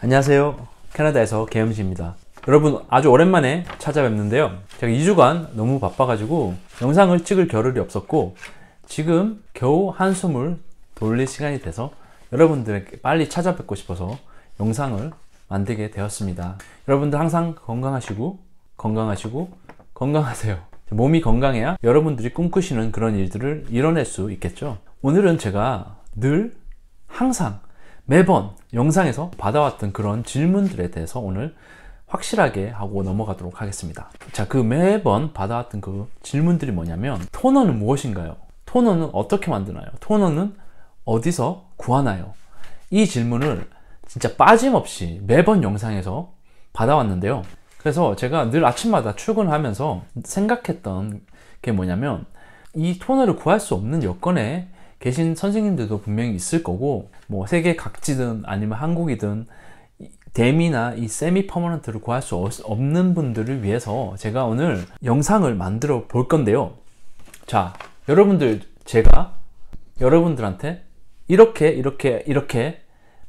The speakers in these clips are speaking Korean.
안녕하세요. 캐나다에서 계엄씨입니다. 여러분 아주 오랜만에 찾아뵙는데요. 제가 2주간 너무 바빠가지고 영상을 찍을 겨를이 없었고 지금 겨우 한숨을 돌릴 시간이 돼서 여러분들에게 빨리 찾아뵙고 싶어서 영상을 만들게 되었습니다. 여러분들 항상 건강하시고 건강하세요. 몸이 건강해야 여러분들이 꿈꾸시는 그런 일들을 이뤄낼 수 있겠죠. 오늘은 제가 항상 매번 영상에서 받아왔던 그런 질문들에 대해서 오늘 확실하게 하고 넘어가도록 하겠습니다. 자, 그 매번 받아왔던 그 질문들이 뭐냐면, 토너는 무엇인가요? 토너는 어떻게 만드나요? 토너는 어디서 구하나요? 이 질문을 진짜 빠짐없이 매번 영상에서 받아왔는데요. 그래서 제가 늘 아침마다 출근하면서 생각했던 게 뭐냐면, 이 토너를 구할 수 없는 여건에 계신 선생님들도 분명히 있을 거고, 뭐 세계 각지든 아니면 한국이든 데미나 이 세미 퍼머넌트를 구할 수 없는 분들을 위해서 제가 오늘 영상을 만들어 볼 건데요. 자, 여러분들, 제가 여러분들한테 이렇게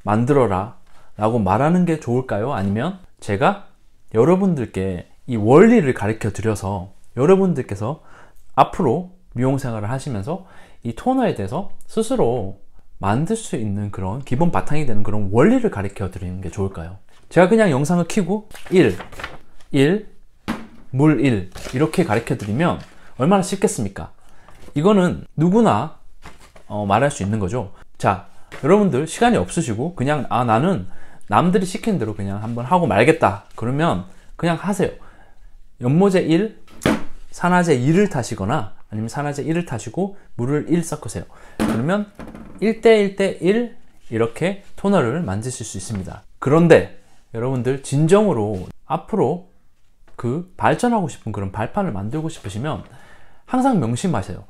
만들어라 라고 말하는 게 좋을까요? 아니면 제가 여러분들께 이 원리를 가르쳐 드려서 여러분들께서 앞으로 미용 생활을 하시면서 이 토너에 대해서 스스로 만들 수 있는 그런 기본 바탕이 되는 그런 원리를 가르쳐 드리는 게 좋을까요? 제가 그냥 영상을 켜고 물 1 이렇게 가르쳐 드리면 얼마나 쉽겠습니까? 이거는 누구나 말할 수 있는 거죠. 자, 여러분들 시간이 없으시고 그냥 나는 남들이 시킨 대로 그냥 한번 하고 말겠다 그러면 그냥 하세요. 연모제 1, 산화제 2를 타시거나 아니면 산화제 1을 타시고 물을 1 섞으세요. 그러면 1대1대1 이렇게 토너를 만드실 수 있습니다. 그런데 여러분들 진정으로 앞으로 그 발전하고 싶은 그런 발판을 만들고 싶으시면 항상 명심하세요.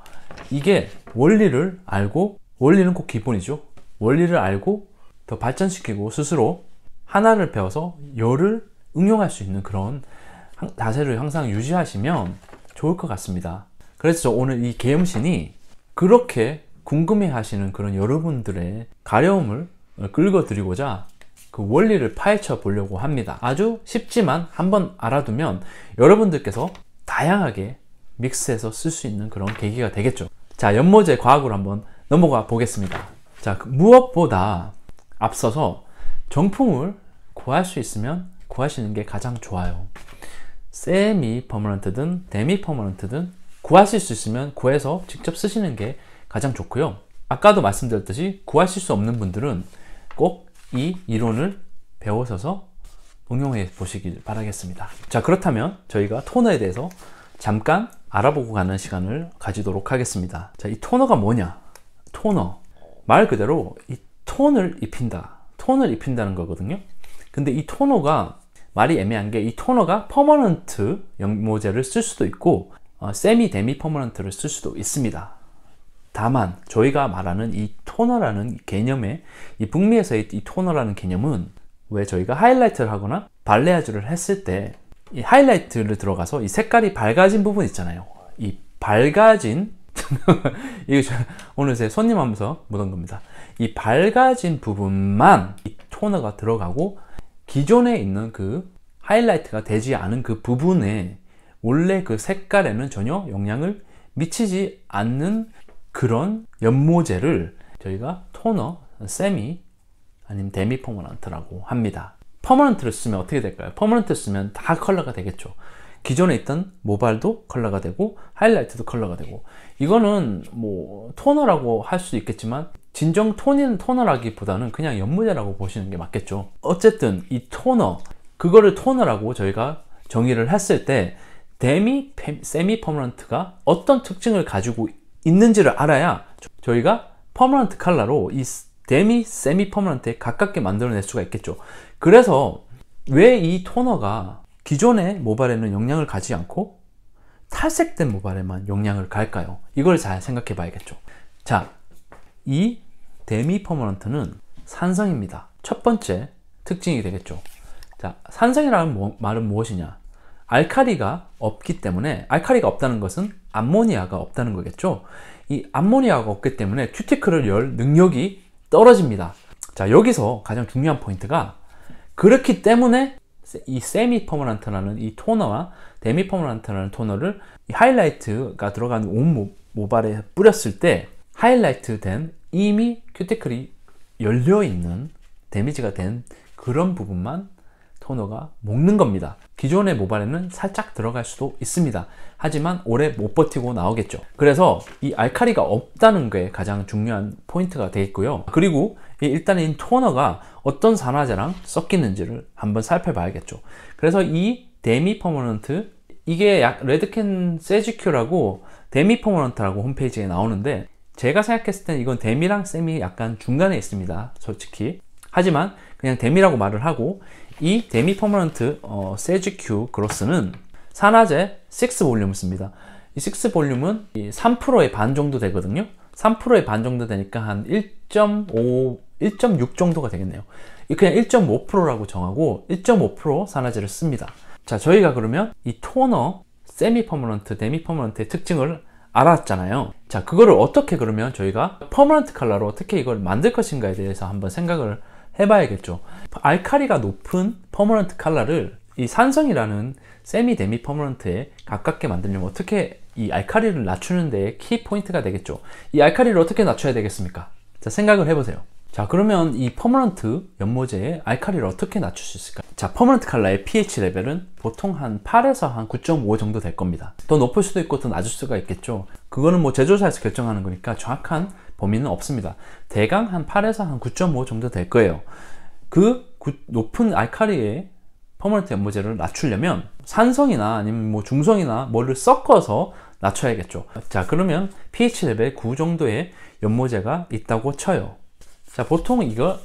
이게 원리를 알고, 원리는 꼭 기본이죠. 원리를 알고 더 발전시키고 스스로 하나를 배워서 열을 응용할 수 있는 그런 자세를 항상 유지하시면 좋을 것 같습니다. 그래서 오늘 이 계엄신이 그렇게 궁금해 하시는 그런 여러분들의 가려움을 끌고 드리고자 그 원리를 파헤쳐 보려고 합니다. 아주 쉽지만 한번 알아두면 여러분들께서 다양하게 믹스해서 쓸 수 있는 그런 계기가 되겠죠. 자, 연모제 과학으로 한번 넘어가 보겠습니다. 자, 무엇보다 앞서서 정품을 구할 수 있으면 구하시는 게 가장 좋아요. 세미 퍼머넌트든 데미 퍼머넌트든 구하실 수 있으면 구해서 직접 쓰시는 게 가장 좋고요. 아까도 말씀드렸듯이 구하실 수 없는 분들은 꼭 이 이론을 배우셔서 응용해 보시길 바라겠습니다. 자, 그렇다면 저희가 토너에 대해서 잠깐 알아보고 가는 시간을 가지도록 하겠습니다. 자, 이 토너가 뭐냐? 토너, 말 그대로 이 톤을 입힌다는 거거든요. 근데 이 토너가 말이 애매한 게, 이 토너가 퍼머넌트 연모제를 쓸 수도 있고 세미 데미 퍼머넌트를 쓸 수도 있습니다. 다만 저희가 말하는 이 토너라는 개념의, 이 북미에서의 이 토너라는 개념은, 왜 저희가 하이라이트를 하거나 발레아주를 했을 때 이 하이라이트를 들어가서 이 색깔이 밝아진 부분 있잖아요. 이 밝아진 이거 오늘 제 손님 하면서 묻은 겁니다. 이 밝아진 부분만 이 토너가 들어가고 기존에 있는 그 하이라이트가 되지 않은 그 부분에 원래 그 색깔에는 전혀 영향을 미치지 않는 그런 연모제를 저희가 토너, 세미 아니면 데미 퍼머넌트라고 합니다. 퍼머넌트를 쓰면 어떻게 될까요? 퍼머넌트를 쓰면 다 컬러가 되겠죠. 기존에 있던 모발도 컬러가 되고 하이라이트도 컬러가 되고, 이거는 뭐 토너라고 할 수 있겠지만 진정 토너라기보다는 그냥 연모제라고 보시는 게 맞겠죠. 어쨌든 이 토너, 그거를 토너라고 저희가 정의를 했을 때 데미, 세미 퍼머넌트가 어떤 특징을 가지고 있는지를 알아야 저희가 퍼머넌트 컬러로 이 데미, 세미 퍼머넌트에 가깝게 만들어낼 수가 있겠죠. 그래서 왜 이 토너가 기존의 모발에는 영향을 가지 않고 탈색된 모발에만 영향을 갈까요? 이걸 잘 생각해 봐야겠죠. 자, 이 데미 퍼머넌트는 산성입니다. 첫 번째 특징이 되겠죠. 자, 산성이라는 말은 무엇이냐? 알칼리가 없기 때문에, 알칼리가 없다는 것은 암모니아가 없다는 거겠죠. 이 암모니아가 없기 때문에 큐티클을 열 능력이 떨어집니다. 자, 여기서 가장 중요한 포인트가 그렇기 때문에 이 세미 퍼머넌트라는 이 토너와 데미 퍼머넌트라는 토너를 이 하이라이트가 들어간 온 모발에 뿌렸을 때 하이라이트 된 이미 큐티클이 열려있는 데미지가 된 그런 부분만 토너가 먹는 겁니다. 기존의 모발에는 살짝 들어갈 수도 있습니다. 하지만 오래 못 버티고 나오겠죠. 그래서 이 알칼리가 없다는 게 가장 중요한 포인트가 되겠고요. 그리고 일단 이 토너가 어떤 산화제랑 섞이는지를 한번 살펴봐야겠죠. 그래서 이 데미 퍼머넌트, 이게 레드캔 세지큐라고 데미 퍼머넌트라고 홈페이지에 나오는데, 제가 생각했을 때는 이건 데미랑 세미 약간 중간에 있습니다, 솔직히. 하지만 그냥 데미라고 말을 하고, 이 데미 퍼머넌트 세지큐 그로스는 산화제 6볼륨을 씁니다. 이 6볼륨은 3%의 반 정도 되거든요. 3%의 반 정도 되니까 한 1.5, 1.6 정도가 되겠네요. 그냥 1.5%라고 정하고 1.5% 산화제를 씁니다. 자, 저희가 그러면 이 토너, 세미 퍼머넌트, 데미 퍼머넌트의 특징을 알았잖아요. 자, 그거를 어떻게 그러면 저희가 퍼머넌트 컬러로 어떻게 이걸 만들 것인가에 대해서 한번 생각을 해봐야겠죠. 알칼리가 높은 퍼머넌트 컬러를 이 산성이라는 세미 데미 퍼머넌트에 가깝게 만들려면 어떻게 이 알칼리를 낮추는 데 키 포인트가 되겠죠. 이 알칼리를 어떻게 낮춰야 되겠습니까? 자, 생각을 해보세요. 자, 그러면 이 퍼머넌트 연모제의 알칼리를 어떻게 낮출 수 있을까요? 자, 퍼머넌트 컬러의 pH 레벨은 보통 한 8에서 한 9.5 정도 될 겁니다. 더 높을 수도 있고 더 낮을 수가 있겠죠. 그거는 뭐 제조사에서 결정하는 거니까 정확한 범위는 없습니다. 대강 한 8에서 한 9.5 정도 될 거예요. 그 높은 알칼리의 퍼머넌트 연모제를 낮추려면 산성이나 아니면 뭐 중성이나 뭐를 섞어서 낮춰야겠죠. 자, 그러면 pH 레벨 9 정도의 연모제가 있다고 쳐요. 자, 보통 이거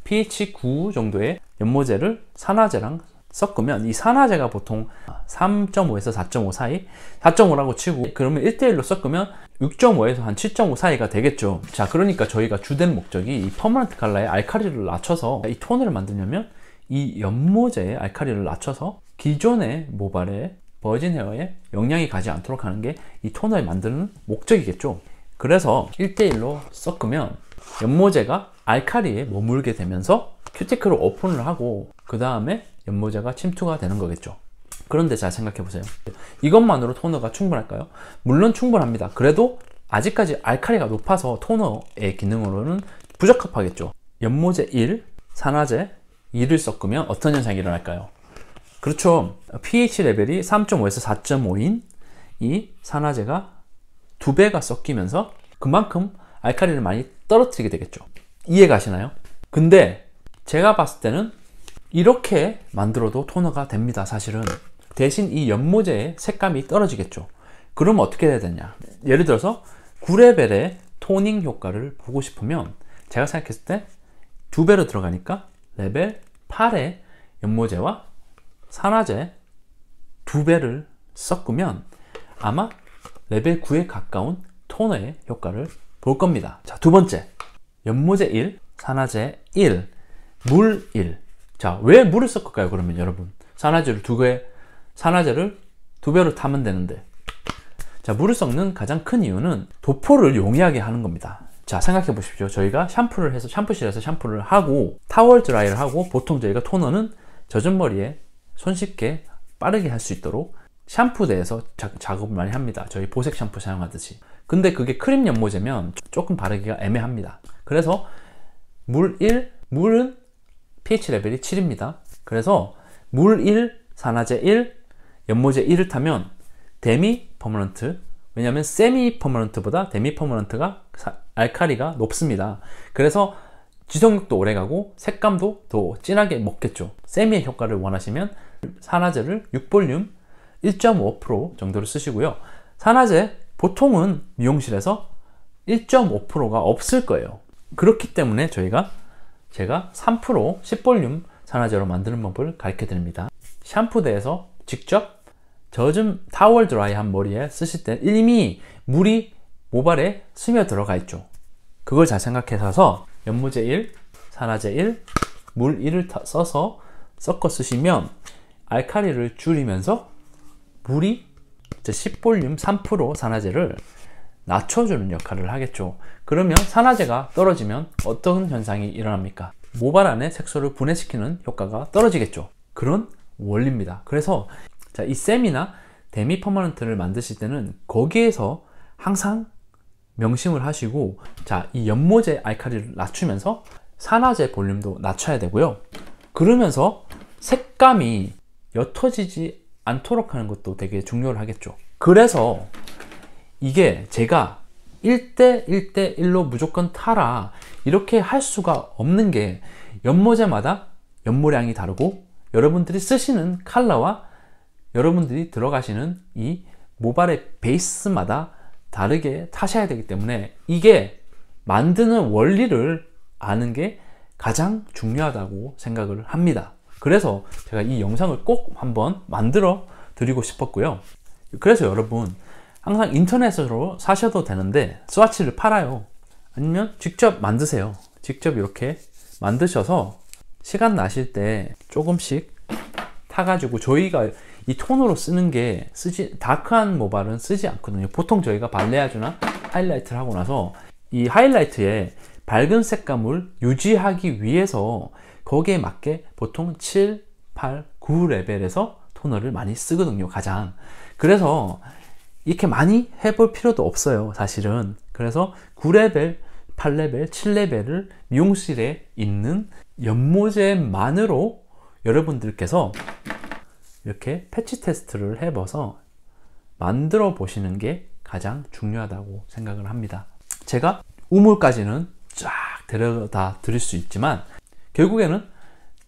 pH 9 정도의 연모제를 산화제랑 섞으면 이 산화제가 보통 3.5에서 4.5 사이, 4.5라고 치고, 그러면 1대1로 섞으면 6.5에서 한 7.5 사이가 되겠죠. 자, 그러니까 저희가 주된 목적이 이 퍼머넌트 컬러의 알칼리를 낮춰서 이 토너를 만들려면 이 연모제의 알칼리를 낮춰서 기존의 모발에 버진 헤어에 영향이 가지 않도록 하는 게 이 토너를 만드는 목적이겠죠. 그래서 1대1로 섞으면 연모제가 알칼리에 머물게 되면서 큐티클을 오픈을 하고 그 다음에 연모제가 침투가 되는 거겠죠. 그런데 잘 생각해 보세요. 이것만으로 토너가 충분할까요? 물론 충분합니다. 그래도 아직까지 알칼리가 높아서 토너의 기능으로는 부적합하겠죠. 연모제 1, 산화제 2를 섞으면 어떤 현상이 일어날까요? 그렇죠. pH 레벨이 3.5에서 4.5인 이 산화제가 2배가 섞이면서 그만큼 알칼리를 많이 떨어뜨리게 되겠죠. 이해가시나요? 근데 제가 봤을 때는 이렇게 만들어도 토너가 됩니다. 사실은 대신 이 연모제의 색감이 떨어지겠죠. 그럼 어떻게 해야 되냐, 예를 들어서 9레벨의 토닝 효과를 보고 싶으면 제가 생각했을 때 2배로 들어가니까 레벨 8의 연모제와 산화제 2배를 섞으면 아마 레벨 9에 가까운 토너의 효과를 볼 겁니다. 자, 두 번째, 연모제 1, 산화제 1, 물 1. 자, 왜 물을 섞을까요? 그러면 여러분, 산화제를 2배로 타면 되는데. 자, 물을 섞는 가장 큰 이유는 도포를 용이하게 하는 겁니다. 자, 생각해 보십시오. 저희가 샤프를 해서 샴푸실에서 샴푸를 하고 타월 드라이를 하고, 보통 저희가 토너는 젖은 머리에 손쉽게 빠르게 할 수 있도록 샴푸대에서 작업을 많이 합니다. 저희 보색 샴푸 사용하듯이. 근데 그게 크림 연모제면 조금 바르기가 애매합니다. 그래서 물은 pH 레벨이 7입니다. 그래서 물 1, 산화제 1, 연모제 1을 타면 데미 퍼머넌트, 왜냐하면 세미 퍼머넌트보다 데미 퍼머넌트가 알칼리가 높습니다. 그래서 지속력도 오래가고 색감도 더 진하게 먹겠죠. 세미의 효과를 원하시면 산화제를 6볼륨 1.5% 정도를 쓰시고요. 산화제 보통은 미용실에서 1.5%가 없을 거예요. 그렇기 때문에 제가 3% 10볼륨 산화제로 만드는 법을 가르쳐 드립니다. 샴푸대에서 직접 젖은 타월 드라이한 머리에 쓰실 때 이미 물이 모발에 스며 들어가 있죠. 그걸 잘 생각해서 연모제 1, 산화제 1, 물 1을 써서 섞어 쓰시면 알칼리를 줄이면서 물이 10볼륨 3% 산화제를 낮춰주는 역할을 하겠죠. 그러면 산화제가 떨어지면 어떤 현상이 일어납니까? 모발 안에 색소를 분해시키는 효과가 떨어지겠죠. 그런 원리입니다. 그래서 자, 이 셈이나 데미 퍼머넌트를 만드실 때는 거기에서 항상 명심을 하시고, 자, 이 연모제 알칼리를 낮추면서 산화제 볼륨도 낮춰야 되고요. 그러면서 색감이 옅어지지 않도록 하는 것도 되게 중요를 하겠죠. 그래서 이게 제가 1대 1대 1로 무조건 타라 이렇게 할 수가 없는 게, 연모제마다 연모량이 다르고 여러분들이 쓰시는 컬러와 여러분들이 들어가시는 이 모발의 베이스마다 다르게 타셔야 되기 때문에, 이게 만드는 원리를 아는 게 가장 중요하다고 생각을 합니다. 그래서 제가 이 영상을 꼭 한번 만들어 드리고 싶었고요. 그래서 여러분, 항상 인터넷으로 사셔도 되는데 스와치를 팔아요. 아니면 직접 만드세요. 직접 이렇게 만드셔서 시간 나실 때 조금씩 타가지고, 저희가 이 톤으로 쓰는 게 다크한 모발은 쓰지 않거든요. 보통 저희가 발레아주나 하이라이트를 하고 나서 이 하이라이트에 밝은 색감을 유지하기 위해서 거기에 맞게 보통 7, 8, 9 레벨에서 토너를 많이 쓰거든요, 가장. 그래서 이렇게 많이 해볼 필요도 없어요, 사실은. 그래서 9레벨, 8레벨, 7레벨을 미용실에 있는 연모제만으로 여러분들께서 이렇게 패치 테스트를 해봐서 만들어 보시는 게 가장 중요하다고 생각을 합니다. 제가 우물까지는 쫙 데려다 드릴 수 있지만 결국에는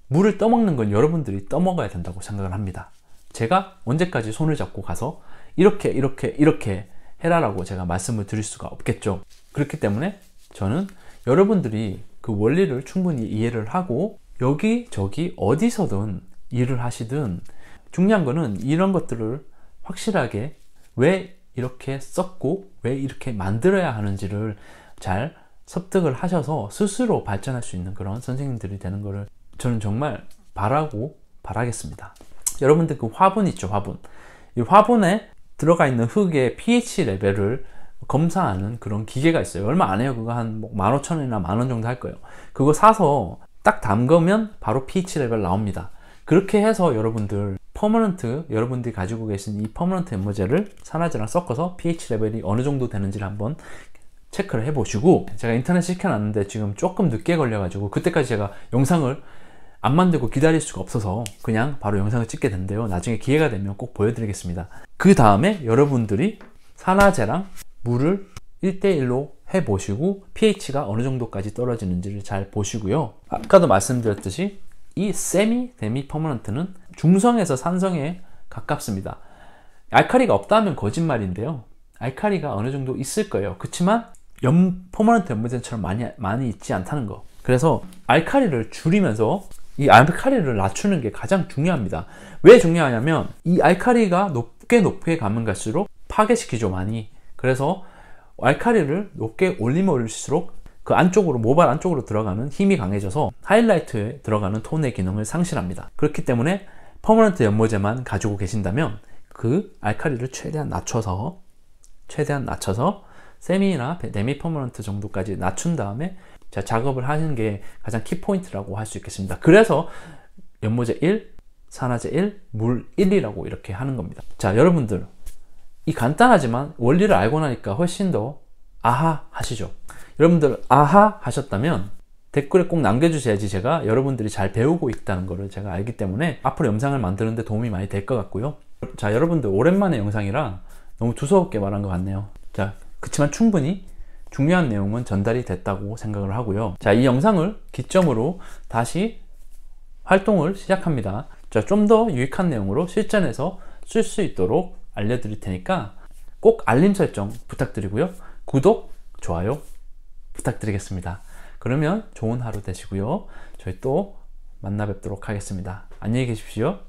물을 떠먹는 건 여러분들이 떠먹어야 된다고 생각을 합니다. 제가 언제까지 손을 잡고 가서 이렇게 해라라고 제가 말씀을 드릴 수가 없겠죠. 그렇기 때문에 저는 여러분들이 그 원리를 충분히 이해를 하고 여기저기 어디서든 일을 하시든, 중요한 거는 이런 것들을 확실하게 왜 이렇게 썼고 왜 이렇게 만들어야 하는지를 잘 습득을 하셔서 스스로 발전할 수 있는 그런 선생님들이 되는 거를 저는 정말 바라겠습니다. 여러분들 그 화분 있죠, 화분. 이 화분에 들어가 있는 흙의 pH 레벨을 검사하는 그런 기계가 있어요. 얼마 안 해요. 그거 한 15,000원이나 10,000원 정도 할 거예요. 그거 사서 딱 담그면 바로 pH 레벨 나옵니다. 그렇게 해서 여러분들 퍼머넌트, 여러분들이 가지고 계신 이 퍼머넌트 연모제를 산화제랑 섞어서 pH 레벨이 어느 정도 되는지를 한번 체크를 해 보시고, 제가 인터넷 시켜놨는데 지금 조금 늦게 걸려가지고 그때까지 제가 영상을 안 만들고 기다릴 수가 없어서 그냥 바로 영상을 찍게 된대요. 나중에 기회가 되면 꼭 보여드리겠습니다. 그 다음에 여러분들이 산화제랑 물을 1대1로 해 보시고 pH가 어느 정도까지 떨어지는지를 잘 보시고요. 아까도 말씀드렸듯이 이 세미 데미 퍼머넌트는 중성에서 산성에 가깝습니다. 알칼리가 없다면 거짓말인데요, 알칼리가 어느 정도 있을 거예요. 그렇지만 퍼머넌트 연모제처럼 많이 있지 않다는 거. 그래서 알칼리를 줄이면서 이 알칼리를 낮추는 게 가장 중요합니다. 왜 중요하냐면 이 알칼리가 높게 가면 갈수록 파괴시키죠, 많이. 그래서 알칼리를 높게 올리면 올릴수록 그 안쪽으로, 모발 안쪽으로 들어가는 힘이 강해져서 하이라이트에 들어가는 톤의 기능을 상실합니다. 그렇기 때문에 퍼머넌트 연모제만 가지고 계신다면 그 알칼리를 최대한 낮춰서 세미나 데미 퍼머넌트 정도까지 낮춘 다음에 작업을 하는 게 가장 키포인트라고 할 수 있겠습니다. 그래서 연모제 1, 산화제 1, 물 1이라고 이렇게 하는 겁니다. 자, 여러분들 이 간단하지만 원리를 알고 나니까 훨씬 더 아하 하시죠. 여러분들 아하 하셨다면 댓글에 꼭 남겨주셔야지 제가 여러분들이 잘 배우고 있다는 거를 제가 알기 때문에 앞으로 영상을 만드는데 도움이 많이 될 것 같고요. 자, 여러분들 오랜만에 영상이라 너무 두서없게 말한 것 같네요. 자, 그렇지만 충분히 중요한 내용은 전달이 됐다고 생각을 하고요. 자, 이 영상을 기점으로 다시 활동을 시작합니다. 자, 좀 더 유익한 내용으로 실전에서 쓸 수 있도록 알려드릴 테니까 꼭 알림 설정 부탁드리고요. 구독, 좋아요 부탁드리겠습니다. 그러면 좋은 하루 되시고요. 저희 또 만나 뵙도록 하겠습니다. 안녕히 계십시오.